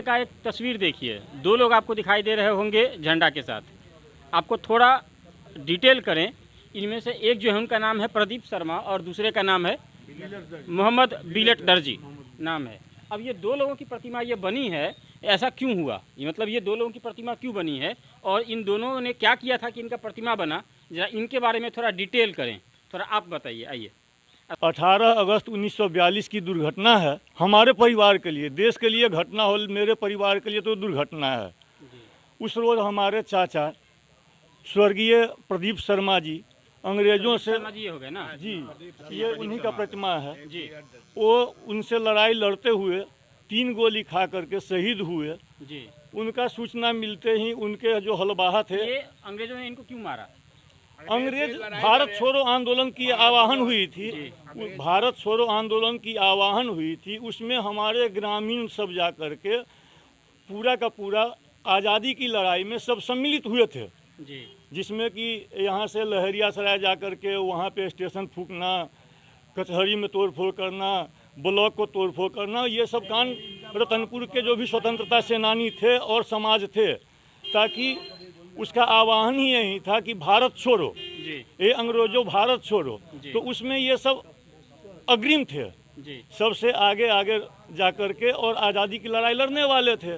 का एक तस्वीर देखिए, दो लोग आपको दिखाई दे रहे होंगे झंडा के साथ। आपको थोड़ा डिटेल करें, इनमें से एक जो है उनका नाम है प्रदीप शर्मा और दूसरे का नाम है मोहम्मद बिलट दर्जी नाम है। अब ये दो लोगों की प्रतिमा ये बनी है, ऐसा क्यों हुआ? ये मतलब ये दो लोगों की प्रतिमा क्यों बनी है और इन दोनों ने क्या किया था कि इनका प्रतिमा बना? जरा इनके बारे में थोड़ा डिटेल करें, थोड़ा आप बताइए। आइए। 18 अगस्त 1942 की दुर्घटना है हमारे परिवार के लिए, देश के लिए घटना हो, मेरे परिवार के लिए तो दुर्घटना है। उस रोज़ हमारे चाचा स्वर्गीय प्रदीप शर्मा जी अंग्रेज़ों से शर्मा जी ये हो गए ना जी, ये उन्हीं का प्रतिमा है जी। वो उनसे लड़ाई लड़ते हुए 3 गोली खा करके शहीद हुए। जी, उनका सूचना मिलते ही उनके जो हलबाहा थे, ये अंग्रेजों ने इनको क्यों मारा? अंग्रेज भारत छोड़ो आंदोलन की आवाहन हुई थी, भारत छोड़ो आंदोलन की आवाहन हुई थी, उसमें हमारे ग्रामीण सब जा कर के पूरा का पूरा आज़ादी की लड़ाई में सब सम्मिलित हुए थे। जी, जिसमें कि यहाँ से लहरिया सराय जा कर के वहाँ पे स्टेशन फूकना, कचहरी में तोड़फोड़ करना, ब्लॉक को तोड़फोड़ करना, ये सब कांड रतनपुर के जो भी स्वतंत्रता सेनानी थे और समाज थे, ताकि उसका आह्वान ही यही था कि भारत छोड़ो, जी, ये अंग्रेजों भारत छोड़ो। जी। तो उसमें ये सब अग्रिम थे, जी। सबसे आगे आगे जा कर के और आज़ादी की लड़ाई लड़ने वाले थे।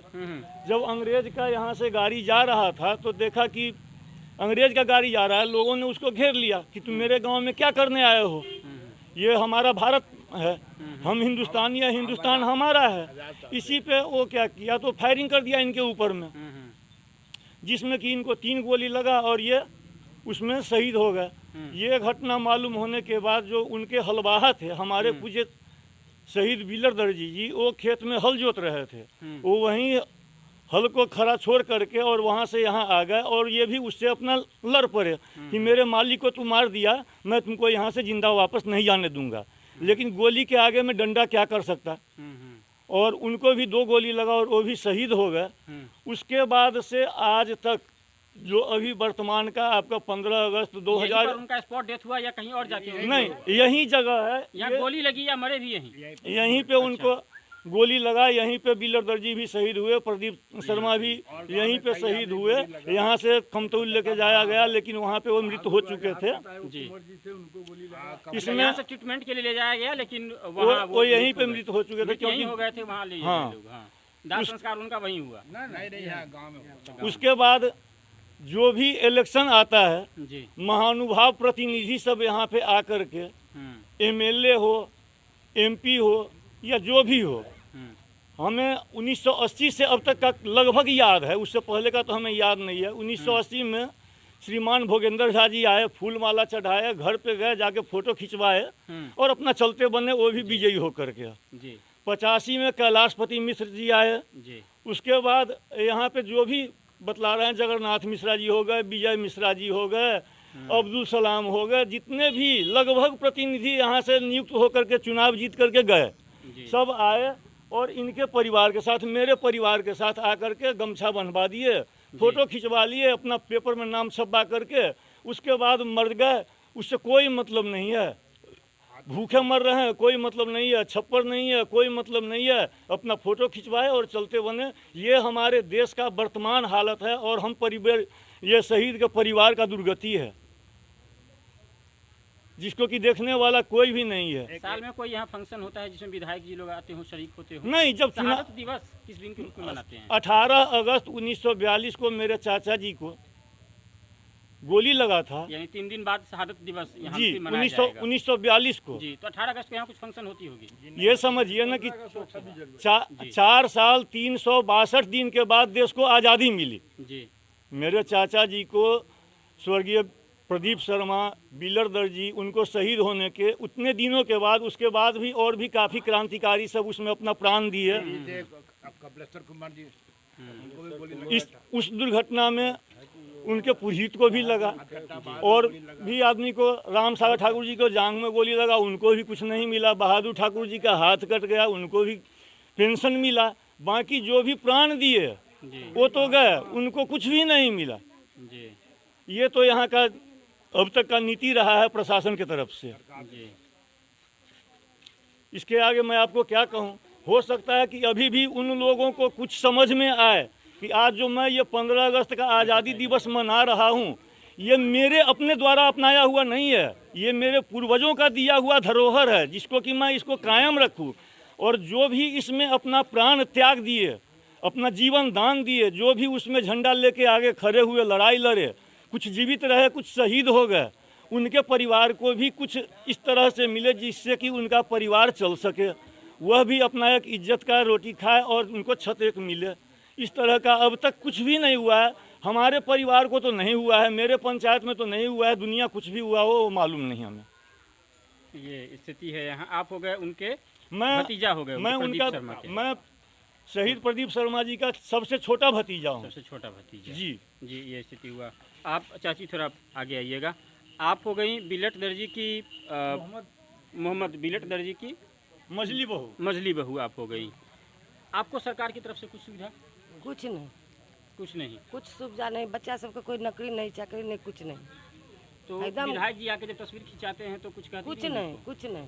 जब अंग्रेज का यहाँ से गाड़ी जा रहा था तो देखा कि अंग्रेज का गाड़ी जा रहा है, लोगों ने उसको घेर लिया कि तुम मेरे गांव में क्या करने आए हो, ये हमारा भारत है, हम हिंदुस्तानी है, हिंदुस्तान हमारा है। इसी पे वो क्या किया तो फायरिंग कर दिया इनके ऊपर में, जिसमें कि इनको 3 गोली लगा और ये उसमें शहीद हो गए। ये घटना मालूम होने के बाद जो उनके हलवाहा थे हमारे पूज्य शहीद बिलट दर्जी जी, वो खेत में हल जोत रहे थे, वो वहीं हल को खड़ा छोड़ करके और वहाँ से यहाँ आ गए और ये भी उससे अपना लड़ पड़े कि मेरे मालिक को तू मार दिया, मैं तुमको यहाँ से जिंदा वापस नहीं जाने दूंगा। लेकिन गोली के आगे में डंडा क्या कर सकता, और उनको भी 2 गोली लगा और वो भी शहीद हो गए। उसके बाद से आज तक जो अभी वर्तमान का आपका 15 अगस्त 2000 उनका स्पॉट डेथ हुआ या कहीं और जाके हुई? नहीं, यही जगह है, यहाँ गोली लगी या मरे भी यहीं पे उनको गोली लगा, यहीं पे बिलट दर्जी भी शहीद हुए, प्रदीप शर्मा भी यहीं पे शहीद हुए। यहाँ से खमतौल लेके जाया गया लेकिन वहाँ पे वो मृत हो चुके थे। जी। इसमें यहाँ से ट्रीटमेंट के लिए ले जाया गया लेकिन वो यहीं पे मृत हो चुके थे क्योंकि हो गए थे वहाँ ले हाँ। लोग। हाँ, दाह संस्कार उनका वहीं हुआ। उसके बाद जो भी इलेक्शन आता है, जी, महानुभाव प्रतिनिधि सब यहाँ पे आकर के MLA हो, MP हो या जो भी हो, हमें 1980 से अब तक का लगभग याद है, उससे पहले का तो हमें याद नहीं है। 1980 में श्रीमान भोगेंद्र झा जी आए, फूल माला चढ़ाए, घर पे गए, जाके फोटो खिंचवाए और अपना चलते बने, वो भी विजयी होकर के। 85 में कैलाशपति मिश्र जी आए। उसके बाद यहाँ पे जो भी बतला रहे हैं, जगन्नाथ मिश्रा जी हो गए, विजय मिश्रा जी हो गए, अब्दुल सलाम हो गए, जितने भी लगभग प्रतिनिधि यहाँ से नियुक्त होकर के चुनाव जीत करके गए, सब आए और इनके परिवार के साथ, मेरे परिवार के साथ आकर के गमछा बंधवा दिए, फोटो खिंचवा लिए, अपना पेपर में नाम छपवा करके उसके बाद मर गए। उससे कोई मतलब नहीं है, भूखे मर रहे हैं कोई मतलब नहीं है, छप्पर नहीं है कोई मतलब नहीं है, अपना फोटो खिंचवाए और चलते बने। ये हमारे देश का वर्तमान हालत है और हम परिवार, ये शहीद के परिवार का दुर्गति है, जिसको कि देखने वाला कोई भी नहीं है। साल में कोई यहाँ फंक्शन होता है जिसमें विधायक जी लोग आते हो, शरीक होते हो? नहीं, जब शहादत दिवस किस दिन के रूप में मनाते हैं? 18 अगस्त 1942 को मेरे चाचा जी को गोली लगा था, यानी 3 दिन बाद शहादत दिवस यहाँ जी, पे मनाया जाएगा। 1942 को जी, तो 18 अगस्त को यहाँ कुछ फंक्शन होती होगी? ये समझिए ना कि 4 साल 362 दिन के बाद देश को आज़ादी मिली। जी, मेरे चाचा जी को स्वर्गीय प्रदीप शर्मा बिलट दर्जी, उनको शहीद होने के उतने दिनों के बाद, उसके बाद भी और भी काफ़ी क्रांतिकारी सब उसमें अपना प्राण दिए। इस उस दुर्घटना में उनके पुरोहित को भी लगा और भी आदमी को, राम सागर ठाकुर जी को जांघ में गोली लगा, उनको भी कुछ नहीं मिला। बहादुर ठाकुर जी का हाथ कट गया, उनको भी पेंशन मिला। बाकी जो भी प्राण दिए वो तो गए, उनको कुछ भी नहीं मिला। ये तो यहाँ का अब तक का नीति रहा है प्रशासन की तरफ से। इसके आगे मैं आपको क्या कहूँ, हो सकता है कि अभी भी उन लोगों को कुछ समझ में आए कि आज जो मैं ये 15 अगस्त का आज़ादी दिवस मना रहा हूँ, ये मेरे अपने द्वारा अपनाया हुआ नहीं है, ये मेरे पूर्वजों का दिया हुआ धरोहर है, जिसको कि मैं इसको कायम रखूँ। और जो भी इसमें अपना प्राण त्याग दिए, अपना जीवन दान दिए, जो भी उसमें झंडा लेके आगे खड़े हुए, लड़ाई लड़े, कुछ जीवित रहे, कुछ शहीद हो गए, उनके परिवार को भी कुछ इस तरह से मिले जिससे कि उनका परिवार चल सके, वह भी अपना एक इज्जत का रोटी खाए और उनको छत एक मिले। इस तरह का अब तक कुछ भी नहीं हुआ है। हमारे परिवार को तो नहीं हुआ है, मेरे पंचायत में तो नहीं हुआ है, दुनिया कुछ भी हुआ हो वो मालूम नहीं हमें। ये स्थिति है यहाँ। आप हो गए उनके मैं भतीजा हो गए, मैं प्रदीप उनका शर्मा के मैं शहीद प्रदीप शर्मा जी का सबसे छोटा भतीजा हूँ। सबसे छोटा भतीजा। जी जी, ये स्थिति हुआ। आप चाची थोड़ा आगे आइएगा। आप हो गई बिलट दर्जी की मोहम्मद बिलट दर्जी की मजली बहू। मजली बहू आप हो गई। आपको सरकार की तरफ से कुछ सुविधा? कुछ नहीं, कुछ नहीं। कुछ सुविधा नहीं, बच्चा सबको कोई नौकरी नहीं, चाकरी नहीं, कुछ नहीं, तो एकदम- विधायक जी आके जब तस्वीर खिंचाते हैं तो कुछ कहते कुछ हैं नहीं, कुछ नहीं,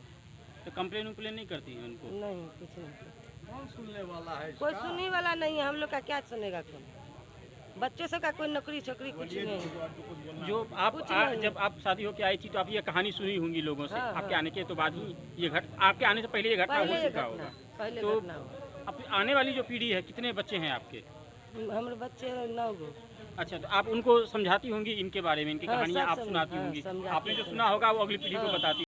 तो कंप्लेन उम्प्लेन नहीं करती है उनको? नहीं, कुछ नहीं। कौन सुनने वाला है? कोई सुनने वाला नहीं है, हम लोग का क्या सुनेगा कौन? बच्चों सब का कोई नौकरी छोकरी कुछ नहीं। जो आप कुछ नहीं। जब आप शादी होकर आई थी तो आप ये कहानी सुनी होंगी लोगों से। हाँ, आपके हाँ। आने के तो बाद ही ये आपके आने से पहले ये घटना पहले हो ये चुका घटना, होगा। पहले तो घटना हुआ। अब आने वाली जो पीढ़ी है, कितने बच्चे हैं आपके? हमारे बच्चे 9 गो। अच्छा, तो आप उनको समझाती होंगी इनके बारे में, इनकी हाँ, कहानियाँ सब आप सुनाती हाँ, होंगी। समझाती आपने जो हूँ। सुना होगा वो अगली पीढ़ी को हाँ। बताती